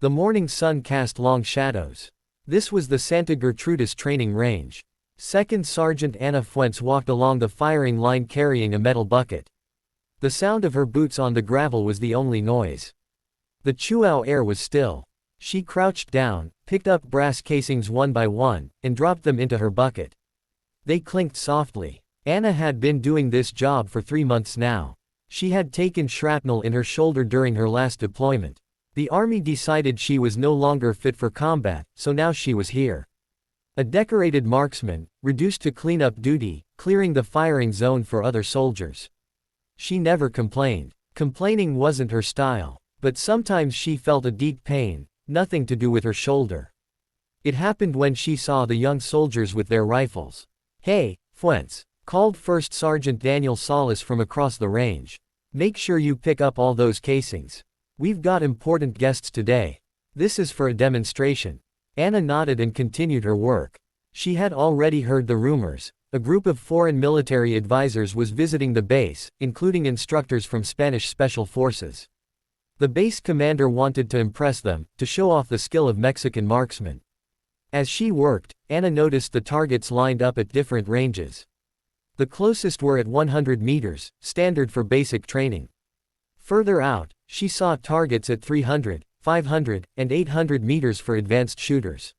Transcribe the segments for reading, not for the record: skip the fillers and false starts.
The morning sun cast long shadows. This was the Santa Gertrudis training range. Second Sergeant Anna Fuentes walked along the firing line carrying a metal bucket. The sound of her boots on the gravel was the only noise. The Chihuahua air was still. She crouched down, picked up brass casings one by one, and dropped them into her bucket. They clinked softly. Anna had been doing this job for 3 months now. She had taken shrapnel in her shoulder during her last deployment. The army decided she was no longer fit for combat, so now she was here. A decorated marksman, reduced to cleanup duty, clearing the firing zone for other soldiers. She never complained. Complaining wasn't her style. But sometimes she felt a deep pain, nothing to do with her shoulder. It happened when she saw the young soldiers with their rifles. "Hey, Fuentes," called First Sergeant Daniel Salas from across the range. "Make sure you pick up all those casings. We've got important guests today. This is for a demonstration." Anna nodded and continued her work. She had already heard the rumors. A group of foreign military advisors was visiting the base, including instructors from Spanish Special Forces. The base commander wanted to impress them, to show off the skill of Mexican marksmen. As she worked, Anna noticed the targets lined up at different ranges. The closest were at 100 meters, standard for basic training. Further out, she saw targets at 300, 500, and 800 meters for advanced shooters.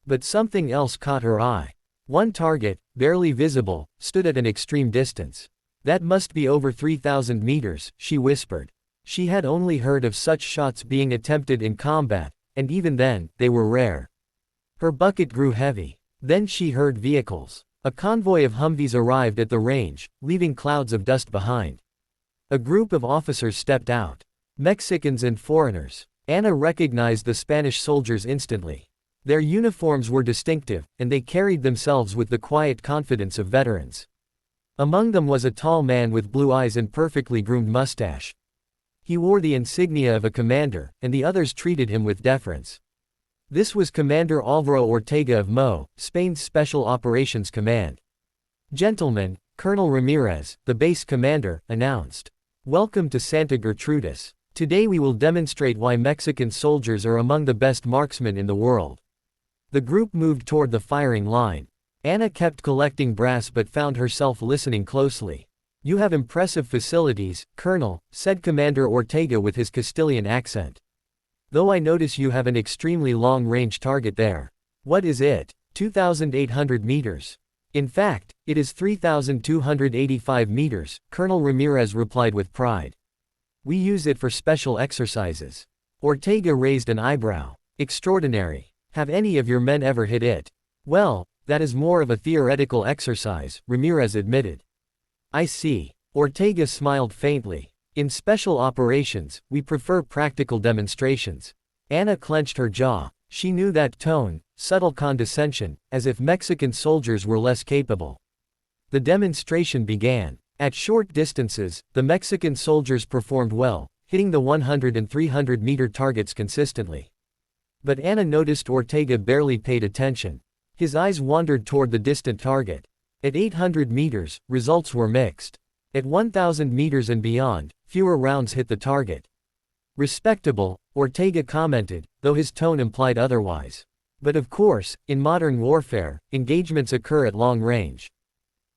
But something else caught her eye. One target, barely visible, stood at an extreme distance. "That must be over 3,000 meters, she whispered. She had only heard of such shots being attempted in combat, and even then, they were rare. Her bucket grew heavy. Then she heard vehicles. A convoy of Humvees arrived at the range, leaving clouds of dust behind. A group of officers stepped out. Mexicans and foreigners. Anna recognized the Spanish soldiers instantly. Their uniforms were distinctive, and they carried themselves with the quiet confidence of veterans. Among them was a tall man with blue eyes and perfectly groomed mustache. He wore the insignia of a commander, and the others treated him with deference. This was Commander Álvaro Ortega of MO, Spain's Special Operations Command. "Gentlemen," Colonel Ramirez, the base commander, announced. "Welcome to Santa Gertrudis. Today we will demonstrate why Mexican soldiers are among the best marksmen in the world." The group moved toward the firing line. Anna kept collecting brass but found herself listening closely. "You have impressive facilities, Colonel," said Commander Ortega with his Castilian accent. "Though I notice you have an extremely long-range target there. What is it? 2,800 meters. In fact, it is 3,285 meters, Colonel Ramirez replied with pride. "We use it for special exercises." Ortega raised an eyebrow. "Extraordinary. Have any of your men ever hit it?" "Well, that is more of a theoretical exercise," Ramirez admitted. "I see." Ortega smiled faintly. "In special operations, we prefer practical demonstrations." Anna clenched her jaw. She knew that tone, subtle condescension, as if Mexican soldiers were less capable. The demonstration began. At short distances, the Mexican soldiers performed well, hitting the 100 and 300 meter targets consistently. But Anna noticed Ortega barely paid attention. His eyes wandered toward the distant target. At 800 meters, results were mixed. At 1,000 meters and beyond, fewer rounds hit the target. "Respectable," Ortega commented, though his tone implied otherwise. But of course, in modern warfare, engagements occur at long range.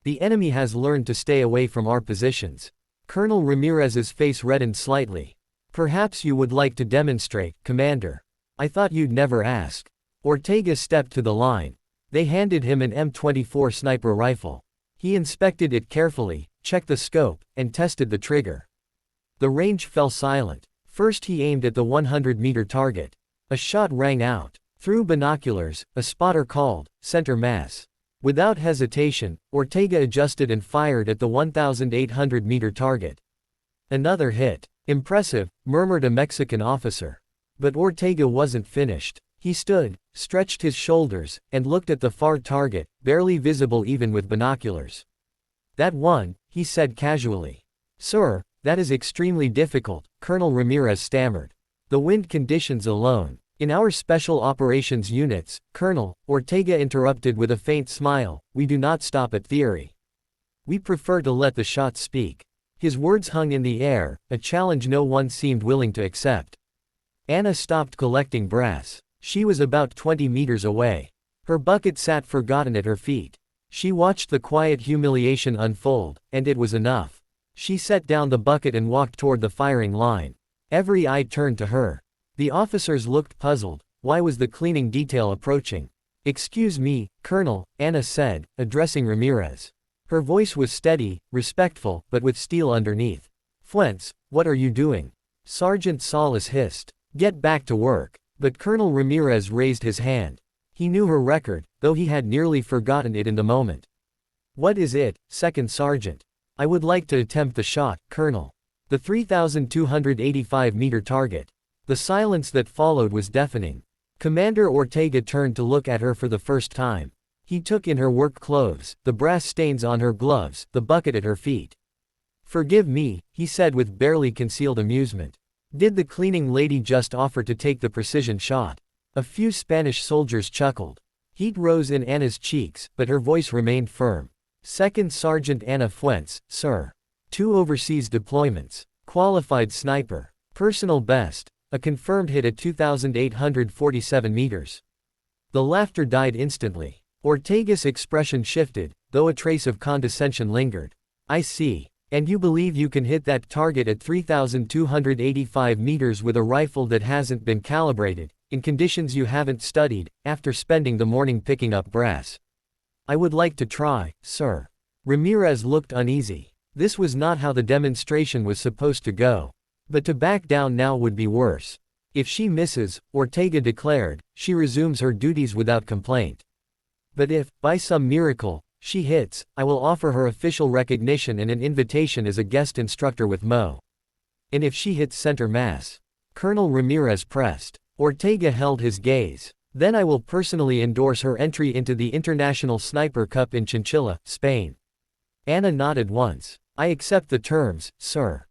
The enemy has learned to stay away from our positions. Colonel Ramirez's face reddened slightly. "Perhaps you would like to demonstrate, Commander. I thought you'd never ask." Ortega stepped to the line. They handed him an M24 sniper rifle. He inspected it carefully, checked the scope, and tested the trigger. The range fell silent. First he aimed at the 100-meter target. A shot rang out. Through binoculars, a spotter called, "Center mass." Without hesitation, Ortega adjusted and fired at the 1,800-meter target. Another hit. "Impressive," murmured a Mexican officer. But Ortega wasn't finished. He stood, stretched his shoulders, and looked at the far target, barely visible even with binoculars. "That one," he said casually. "Sir, that is extremely difficult," Colonel Ramirez stammered. "The wind conditions alone. In our special operations units, Colonel," Ortega interrupted with a faint smile, "we do not stop at theory. We prefer to let the shots speak." His words hung in the air, a challenge no one seemed willing to accept. Anna stopped collecting brass. She was about 20 meters away. Her bucket sat forgotten at her feet. She watched the quiet humiliation unfold, and it was enough. She set down the bucket and walked toward the firing line. Every eye turned to her. The officers looked puzzled. Why was the cleaning detail approaching? "Excuse me, Colonel," Anna said, addressing Ramirez. Her voice was steady, respectful, but with steel underneath. "Fuentes, what are you doing?" Sergeant Salas hissed. "Get back to work." But Colonel Ramirez raised his hand. He knew her record, though he had nearly forgotten it in the moment. "What is it, Second Sergeant?" "I would like to attempt the shot, Colonel." The 3,285-meter target. The silence that followed was deafening. Commander Ortega turned to look at her for the first time. He took in her work clothes, the brass stains on her gloves, the bucket at her feet. "Forgive me," he said with barely concealed amusement. "Did the cleaning lady just offer to take the precision shot?" A few Spanish soldiers chuckled. Heat rose in Anna's cheeks, but her voice remained firm. "Second Sergeant Ana Fuentes, sir. 2 overseas deployments. Qualified sniper. Personal best. A confirmed hit at 2,847 meters." The laughter died instantly. Ortega's expression shifted, though a trace of condescension lingered. "I see. And you believe you can hit that target at 3,285 meters with a rifle that hasn't been calibrated, in conditions you haven't studied, after spending the morning picking up brass?" "I would like to try, sir." Ramirez looked uneasy. This was not how the demonstration was supposed to go. But to back down now would be worse. If she misses, Ortega declared, she resumes her duties without complaint. But if, by some miracle, she hits, I will offer her official recognition and an invitation as a guest instructor with Mo. And if she hits center mass? Colonel Ramirez pressed. Ortega held his gaze. Then I will personally endorse her entry into the International Sniper Cup in Chinchilla, Spain. Anna nodded once. "I accept the terms, sir."